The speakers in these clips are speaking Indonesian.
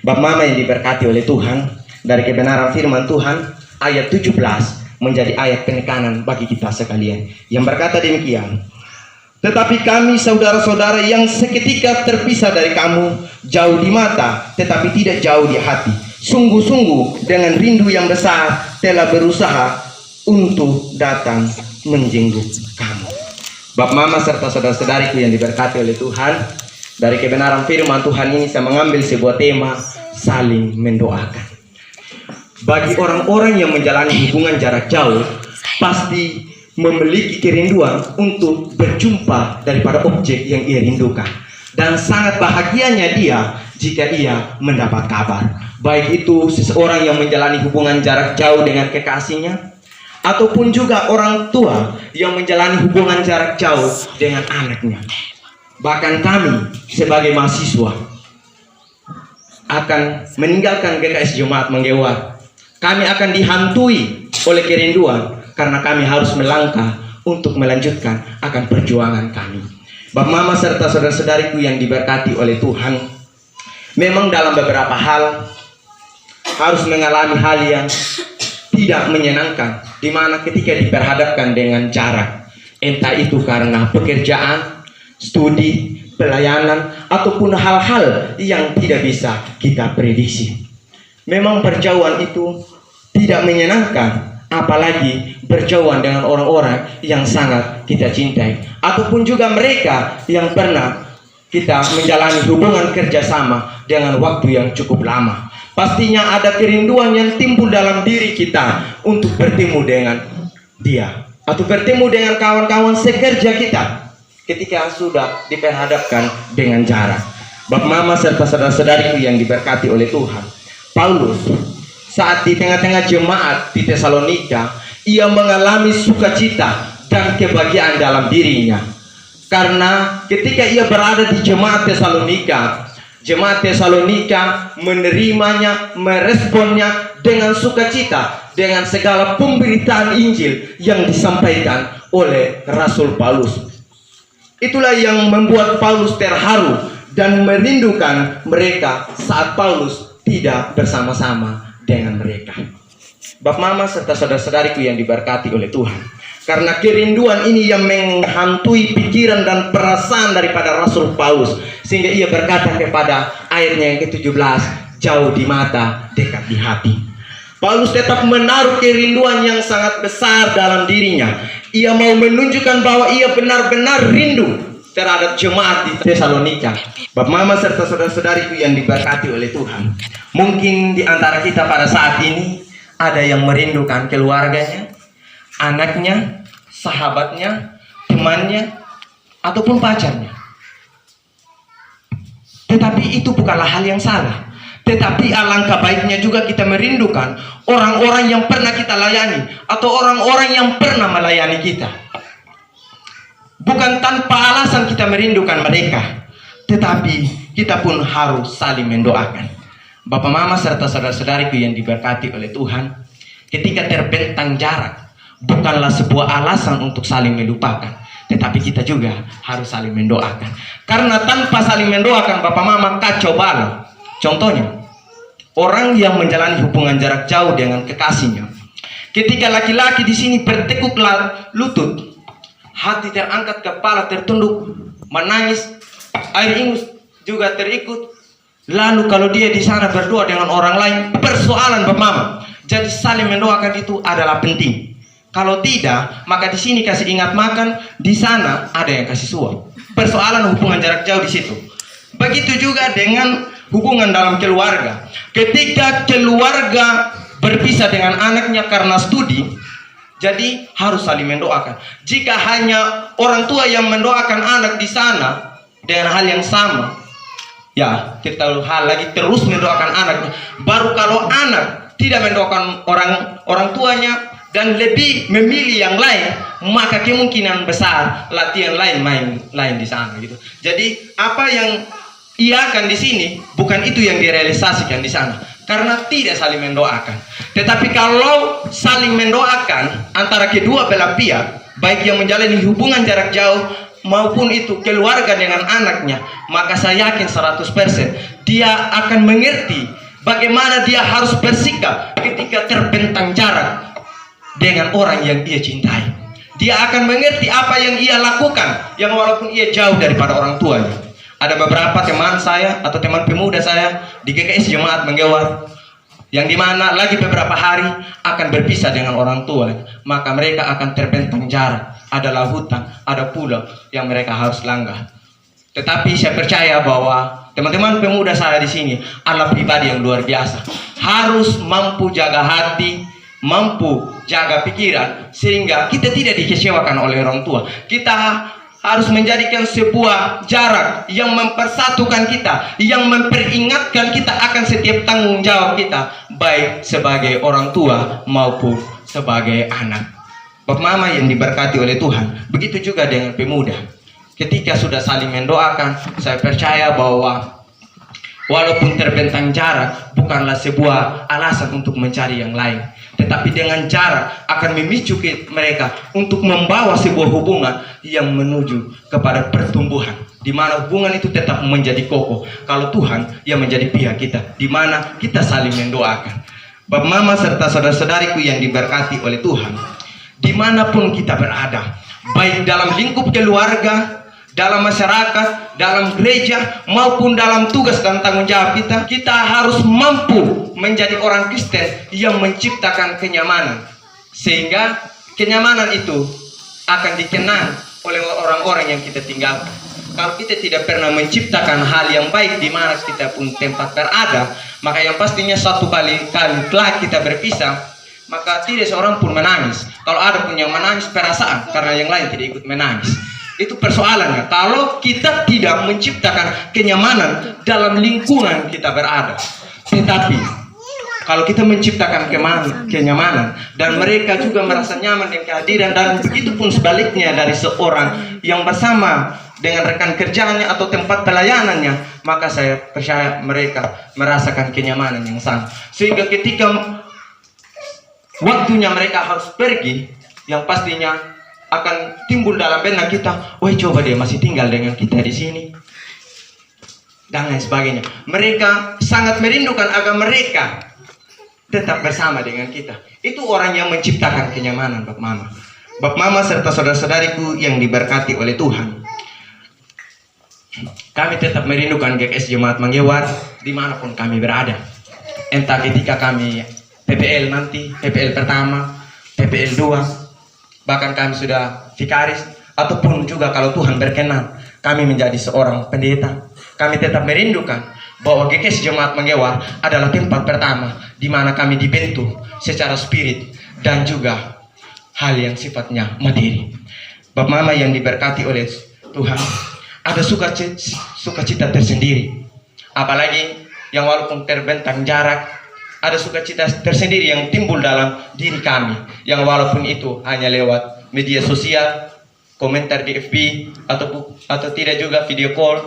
Bapak Mama yang diberkati oleh Tuhan, dari kebenaran firman Tuhan, ayat 17 menjadi ayat penekanan bagi kita sekalian, yang berkata demikian. Tetapi kami saudara-saudara yang seketika terpisah dari kamu, jauh di mata tetapi tidak jauh di hati, sungguh-sungguh dengan rindu yang besar telah berusaha untuk datang menjenguk kamu. Bapak Mama serta saudara-saudariku yang diberkati oleh Tuhan, dari kebenaran firman Tuhan ini saya mengambil sebuah tema, saling mendoakan. Bagi orang-orang yang menjalani hubungan jarak jauh, pasti memiliki kerinduan untuk berjumpa daripada objek yang ia rindukan. Dan sangat bahagianya dia jika ia mendapat kabar. Baik itu seseorang yang menjalani hubungan jarak jauh dengan kekasihnya, ataupun juga orang tua yang menjalani hubungan jarak jauh dengan anaknya. Bahkan kami sebagai mahasiswa akan meninggalkan GKS Jemaat Manggewar. Kami akan dihantui oleh kerinduan karena kami harus melangkah untuk melanjutkan akan perjuangan kami. Bapak Mama serta saudara-saudariku yang diberkati oleh Tuhan, memang dalam beberapa hal harus mengalami hal yang tidak menyenangkan, di mana ketika diperhadapkan dengan jarak, entah itu karena pekerjaan, studi, pelayanan, ataupun hal-hal yang tidak bisa kita prediksi. Memang perjauhan itu tidak menyenangkan, apalagi berjauhan dengan orang-orang yang sangat kita cintai, ataupun juga mereka yang pernah kita menjalani hubungan kerjasama dengan waktu yang cukup lama. Pastinya ada kerinduan yang timbul dalam diri kita untuk bertemu dengan dia, atau bertemu dengan kawan-kawan sekerja kita ketika sudah diperhadapkan dengan jarak. Bapak Mama serta saudara-saudariku yang diberkati oleh Tuhan, Paulus saat di tengah-tengah jemaat di Tesalonika, ia mengalami sukacita dan kebahagiaan dalam dirinya. Karena ketika ia berada di jemaat Tesalonika menerimanya, meresponnya dengan sukacita, dengan segala pemberitaan Injil yang disampaikan oleh Rasul Paulus. Itulah yang membuat Paulus terharu dan merindukan mereka saat Paulus tidak bersama-sama dengan mereka. Bapak Mama serta saudara-saudariku yang diberkati oleh Tuhan, karena kerinduan ini yang menghantui pikiran dan perasaan daripada Rasul Paulus, sehingga ia berkata kepada ayatnya yang ke-17, jauh di mata, dekat di hati. Paulus tetap menaruh kerinduan yang sangat besar dalam dirinya. Ia mau menunjukkan bahwa ia benar-benar rindu terhadap jemaat di Tesalonika. Bapak Mama serta saudara-saudariku yang diberkati oleh Tuhan, mungkin di antara kita pada saat ini ada yang merindukan keluarganya, anaknya, sahabatnya, temannya, ataupun pacarnya. Tetapi itu bukanlah hal yang salah. Tetapi alangkah baiknya juga kita merindukan orang-orang yang pernah kita layani, atau orang-orang yang pernah melayani kita. Bukan tanpa alasan kita merindukan mereka, tetapi kita pun harus saling mendoakan. Bapak Mama serta saudara-saudariku yang diberkati oleh Tuhan, ketika terbentang jarak bukanlah sebuah alasan untuk saling melupakan, tetapi kita juga harus saling mendoakan. Karena tanpa saling mendoakan, Bapak Mama, kacau balau. Contohnya, orang yang menjalani hubungan jarak jauh dengan kekasihnya, ketika laki-laki di sini bertekuk lutut, hati terangkat, kepala tertunduk, menangis, air ingus juga terikut. Lalu kalau dia di sana berdoa dengan orang lain, persoalan Bapak Mama. Jadi saling mendoakan itu adalah penting. Kalau tidak, maka di sini kasih ingat makan, di sana ada yang kasih suap. Persoalan hubungan jarak jauh di situ. Begitu juga dengan hubungan dalam keluarga. Ketika keluarga berpisah dengan anaknya karena studi, jadi harus saling mendoakan. Jika hanya orang tua yang mendoakan anak di sana dengan hal yang sama, ya kita hal lagi terus mendoakan anaknya. Baru kalau anak tidak mendoakan orang tuanya dan lebih memilih yang lain, maka kemungkinan besar latihan lain di sana gitu. Jadi apa yang iakan di sini bukan itu yang direalisasikan di sana, karena tidak saling mendoakan. Tetapi kalau saling mendoakan antara kedua belah pihak, baik yang menjalani hubungan jarak jauh maupun itu keluarga dengan anaknya, maka saya yakin 100% dia akan mengerti bagaimana dia harus bersikap ketika terbentang jarak dengan orang yang dia cintai. Dia akan mengerti apa yang ia lakukan, yang walaupun ia jauh daripada orang tuanya. Ada beberapa teman saya atau teman pemuda saya di GKS Jemaat Menggewar, yang dimana lagi beberapa hari akan berpisah dengan orang tua, maka mereka akan terbentang jarak. Ada lautan, ada pulau yang mereka harus langgar. Tetapi saya percaya bahwa teman-teman pemuda saya di sini adalah pribadi yang luar biasa. Harus mampu jaga hati, mampu jaga pikiran, sehingga kita tidak dikecewakan oleh orang tua. Kita harus menjadikan sebuah jarak yang mempersatukan kita, yang memperingatkan kita akan setiap tanggung jawab kita, baik sebagai orang tua maupun sebagai anak. Bapak mama yang diberkati oleh Tuhan, begitu juga dengan pemuda. Ketika sudah saling mendoakan, saya percaya bahwa walaupun terbentang jarak bukanlah sebuah alasan untuk mencari yang lain, tetapi dengan jarak akan memicu mereka untuk membawa sebuah hubungan yang menuju kepada pertumbuhan, di mana hubungan itu tetap menjadi kokoh kalau Tuhan yang menjadi pihak kita, di mana kita saling mendoakan. Bapak mama serta saudara-saudariku yang diberkati oleh Tuhan, dimanapun kita berada, baik dalam lingkup keluarga, dalam masyarakat, dalam gereja, maupun dalam tugas dan tanggung jawab kita, kita harus mampu menjadi orang Kristen yang menciptakan kenyamanan, sehingga kenyamanan itu akan dikenang oleh orang-orang yang kita tinggalkan. Kalau kita tidak pernah menciptakan hal yang baik di mana kita pun tempat berada, maka yang pastinya satu kali telah kita berpisah, maka tidak seorang pun menangis. Kalau ada pun yang menangis perasaan karena yang lain tidak ikut menangis. Itu persoalannya kalau kita tidak menciptakan kenyamanan dalam lingkungan kita berada. Tetapi kalau kita menciptakan kenyamanan dan mereka juga merasa nyaman dengan kehadiran, dan begitu pun sebaliknya dari seorang yang bersama dengan rekan kerjanya atau tempat pelayanannya, maka saya percaya mereka merasakan kenyamanan yang sama. Sehingga ketika waktunya mereka harus pergi, yang pastinya akan timbul dalam benak kita, wah coba dia masih tinggal dengan kita di sini, dan lain sebagainya. Mereka sangat merindukan agar mereka tetap bersama dengan kita. Itu orang yang menciptakan kenyamanan, Bapak Mama. Bapak Mama serta saudara-saudariku yang diberkati oleh Tuhan, kami tetap merindukan GKS Jemaat Menggewar dimanapun kami berada. Entah ketika kami PPL nanti, PPL pertama, PPL 2, bahkan kami sudah vikaris, ataupun juga kalau Tuhan berkenan kami menjadi seorang pendeta, kami tetap merindukan bahwa GKS Jemaat Menggewar adalah tempat pertama di mana kami dibentuk secara spirit dan juga hal yang sifatnya materi. Bapak Mama yang diberkati oleh Tuhan, ada sukacita tersendiri, apalagi yang walaupun terbentang jarak, ada sukacita tersendiri yang timbul dalam diri kami, yang walaupun itu hanya lewat media sosial, komentar di FB, atau tidak juga video call,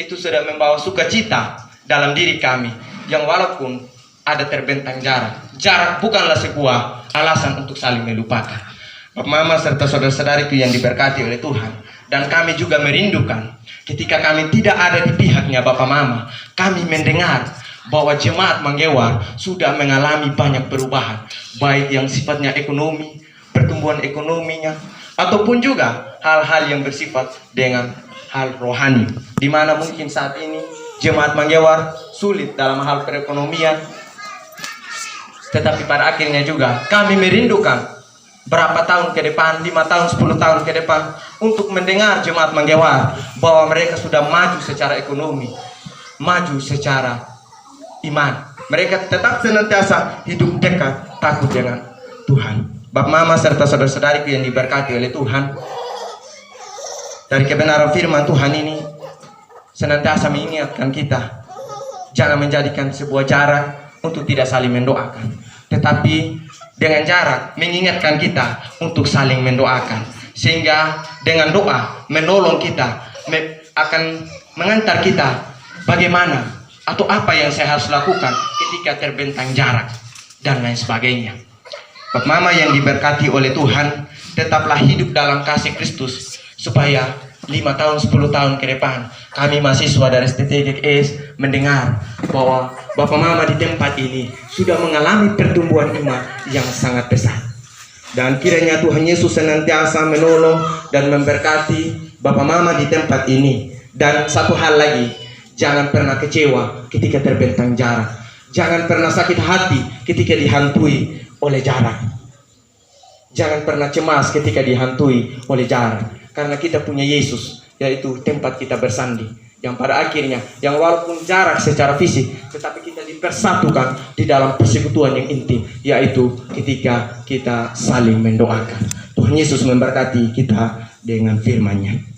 itu sudah membawa sukacita dalam diri kami, yang walaupun ada terbentang jarak. Jarak bukanlah sebuah alasan untuk saling melupakan. Bapak Mama serta saudara-saudariku yang diberkati oleh Tuhan, dan kami juga merindukan ketika kami tidak ada di pihaknya Bapak Mama, kami mendengar bahwa Jemaat Menggewar sudah mengalami banyak perubahan, baik yang sifatnya ekonomi, pertumbuhan ekonominya, ataupun juga hal-hal yang bersifat dengan hal rohani, di mana mungkin saat ini Jemaat Menggewar sulit dalam hal perekonomian, tetapi pada akhirnya juga kami merindukan berapa tahun ke depan, 5 tahun, 10 tahun ke depan, untuk mendengar Jemaat Menggewar bahwa mereka sudah maju secara ekonomi, maju secara iman. Mereka tetap senantiasa hidup dekat, takut dengan Tuhan. Bapak Mama serta saudara-saudariku yang diberkati oleh Tuhan, dari kebenaran firman Tuhan ini senantiasa mengingatkan kita, jangan menjadikan sebuah jarak untuk tidak saling mendoakan, tetapi dengan jarak mengingatkan kita untuk saling mendoakan, sehingga dengan doa menolong kita, akan mengantar kita bagaimana atau apa yang saya harus lakukan ketika terbentang jarak dan lain sebagainya. Bapak Mama yang diberkati oleh Tuhan, tetaplah hidup dalam kasih Kristus supaya 5 tahun, 10 tahun ke depan, kami mahasiswa dari STTGS mendengar bahwa Bapak Mama di tempat ini sudah mengalami pertumbuhan iman yang sangat besar. Dan kiranya Tuhan Yesus senantiasa menolong dan memberkati Bapak Mama di tempat ini. Dan satu hal lagi, jangan pernah kecewa ketika terbentang jarak. Jangan pernah sakit hati ketika dihantui oleh jarak. Jangan pernah cemas ketika dihantui oleh jarak. Karena kita punya Yesus, yaitu tempat kita bersanding. Yang pada akhirnya, yang walaupun jarak secara fisik, tetapi kita dipersatukan di dalam persekutuan yang intim, yaitu ketika kita saling mendoakan. Tuhan Yesus memberkati kita dengan firman-Nya.